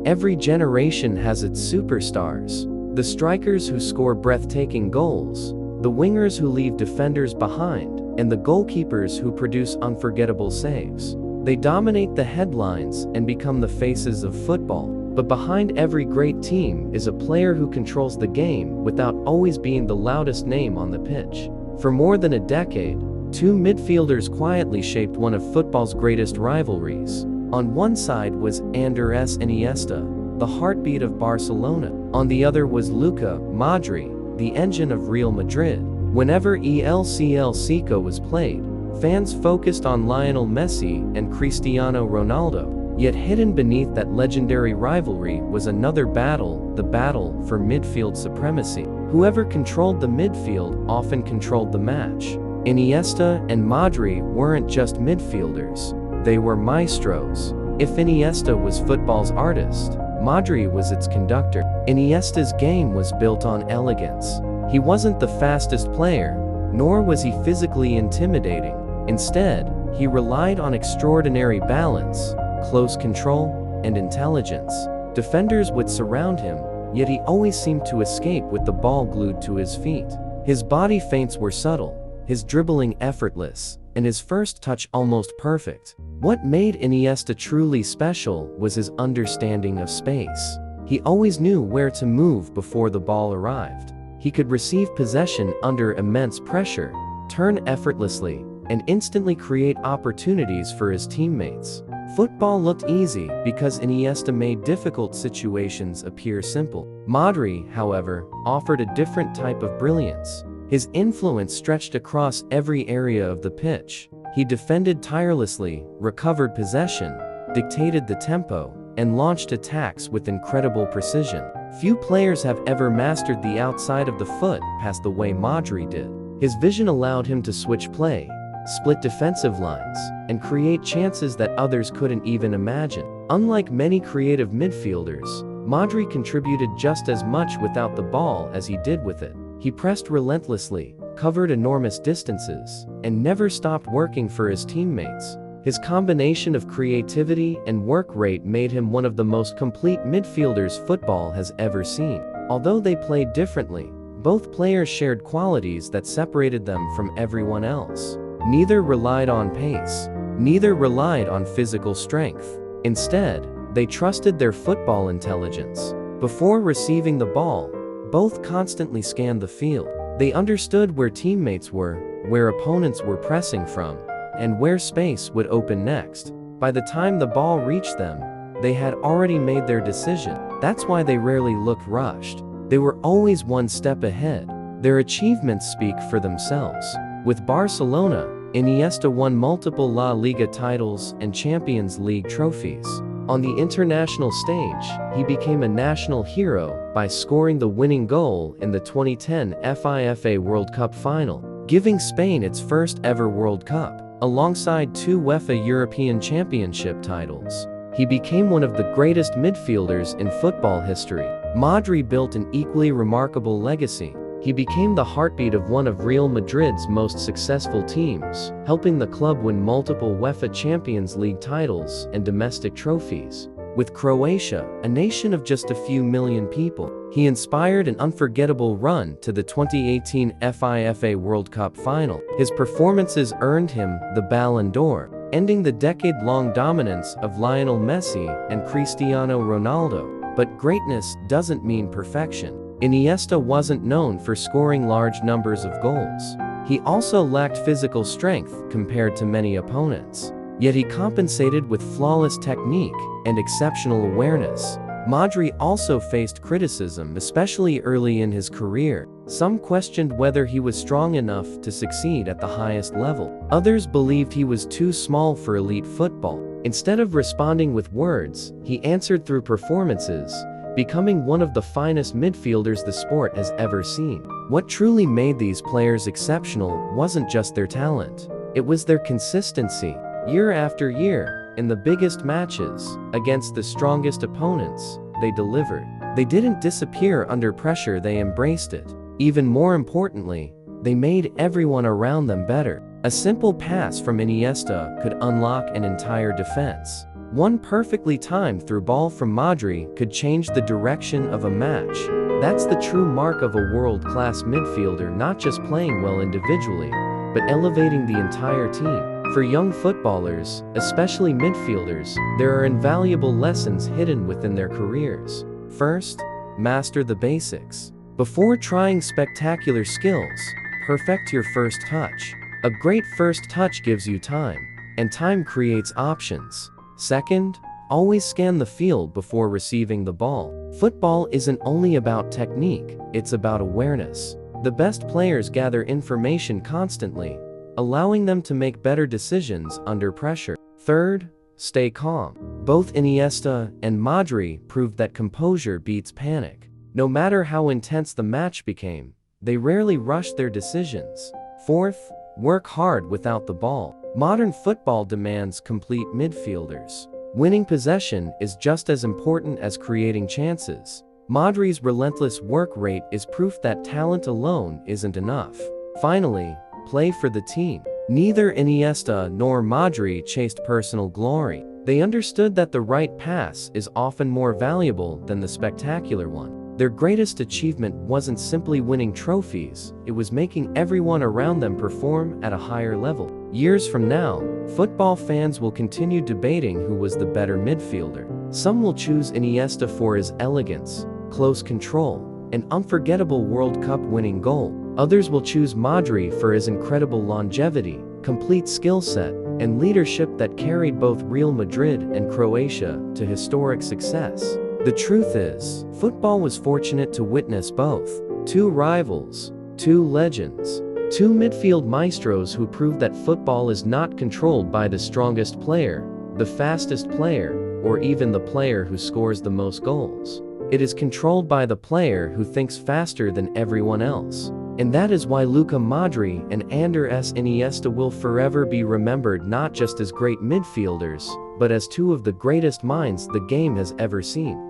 Every generation has its superstars. The strikers who score breathtaking goals, the wingers who leave defenders behind, and the goalkeepers who produce unforgettable saves. They dominate the headlines and become the faces of football. But behind every great team is a player who controls the game without always being the loudest name on the pitch. For more than a decade, two midfielders quietly shaped one of football's greatest rivalries. On one side was Andrés Iniesta, the heartbeat of Barcelona. On the other was Luka Modric, the engine of Real Madrid. Whenever El Clásico was played, fans focused on Lionel Messi and Cristiano Ronaldo. Yet hidden beneath that legendary rivalry was another battle, the battle for midfield supremacy. Whoever controlled the midfield often controlled the match. Iniesta and Modric weren't just midfielders, they were maestros. If Iniesta was football's artist, Modric was its conductor. Iniesta's game was built on elegance. He wasn't the fastest player, nor was he physically intimidating. Instead, he relied on extraordinary balance, close control, and intelligence. Defenders would surround him, yet he always seemed to escape with the ball glued to his feet. His body feints were subtle, his dribbling effortless, and his first touch almost perfect. What made Iniesta truly special was his understanding of space. He always knew where to move before the ball arrived. He could receive possession under immense pressure, turn effortlessly, and instantly create opportunities for his teammates. Football looked easy because Iniesta made difficult situations appear simple. Modric, however, offered a different type of brilliance. His influence stretched across every area of the pitch. He defended tirelessly, recovered possession, dictated the tempo, and launched attacks with incredible precision. Few players have ever mastered the outside of the foot past the way Modric did. His vision allowed him to switch play, split defensive lines, and create chances that others couldn't even imagine. Unlike many creative midfielders, Modric contributed just as much without the ball as he did with it. He pressed relentlessly, covered enormous distances, and never stopped working for his teammates. His combination of creativity and work rate made him one of the most complete midfielders football has ever seen. Although they played differently, both players shared qualities that separated them from everyone else. Neither relied on pace. Neither relied on physical strength. Instead, they trusted their football intelligence. Before receiving the ball, both constantly scanned the field. They understood where teammates were, where opponents were pressing from, and where space would open next. By the time the ball reached them, they had already made their decision. That's why they rarely looked rushed. They were always one step ahead. Their achievements speak for themselves. With Barcelona, Iniesta won multiple La Liga titles and Champions League trophies. On the international stage, he became a national hero by scoring the winning goal in the 2010 FIFA World Cup final, giving Spain its first ever World Cup. Alongside two UEFA European Championship titles, he became one of the greatest midfielders in football history. Modric built an equally remarkable legacy. He became the heartbeat of one of Real Madrid's most successful teams, helping the club win multiple UEFA Champions League titles and domestic trophies. With Croatia, a nation of just a few million people, he inspired an unforgettable run to the 2018 FIFA World Cup final. His performances earned him the Ballon d'Or, ending the decade-long dominance of Lionel Messi and Cristiano Ronaldo. But greatness doesn't mean perfection. Iniesta wasn't known for scoring large numbers of goals. He also lacked physical strength compared to many opponents. Yet he compensated with flawless technique and exceptional awareness. Modric also faced criticism, especially early in his career. Some questioned whether he was strong enough to succeed at the highest level. Others believed he was too small for elite football. Instead of responding with words, he answered through performances, becoming one of the finest midfielders the sport has ever seen. What truly made these players exceptional wasn't just their talent. It was their consistency. Year after year, in the biggest matches, against the strongest opponents, they delivered. They didn't disappear under pressure, they embraced it. Even more importantly, they made everyone around them better. A simple pass from Iniesta could unlock an entire defense. One perfectly timed through ball from Modrić could change the direction of a match. That's the true mark of a world-class midfielder, not just playing well individually, but elevating the entire team. For young footballers, especially midfielders, there are invaluable lessons hidden within their careers. First, master the basics. Before trying spectacular skills, perfect your first touch. A great first touch gives you time, and time creates options. Second, always scan the field before receiving the ball. Football isn't only about technique, it's about awareness. The best players gather information constantly, allowing them to make better decisions under pressure. Third, stay calm. Both Iniesta and Modrić proved that composure beats panic. No matter how intense the match became, they rarely rushed their decisions. Fourth, work hard without the ball. Modern football demands complete midfielders. Winning possession is just as important as creating chances. Modric's relentless work rate is proof that talent alone isn't enough. Finally, play for the team. Neither Iniesta nor Modrić chased personal glory. They understood that the right pass is often more valuable than the spectacular one. Their greatest achievement wasn't simply winning trophies, it was making everyone around them perform at a higher level. Years from now, football fans will continue debating who was the better midfielder. Some will choose Iniesta for his elegance, close control, and unforgettable World Cup winning goal. Others will choose Modrić for his incredible longevity, complete skill set, and leadership that carried both Real Madrid and Croatia to historic success. The truth is, football was fortunate to witness both. Two rivals, two legends, two midfield maestros who proved that football is not controlled by the strongest player, the fastest player, or even the player who scores the most goals. It is controlled by the player who thinks faster than everyone else. And that is why Luka Modrić and Andrés Iniesta will forever be remembered not just as great midfielders, but as two of the greatest minds the game has ever seen.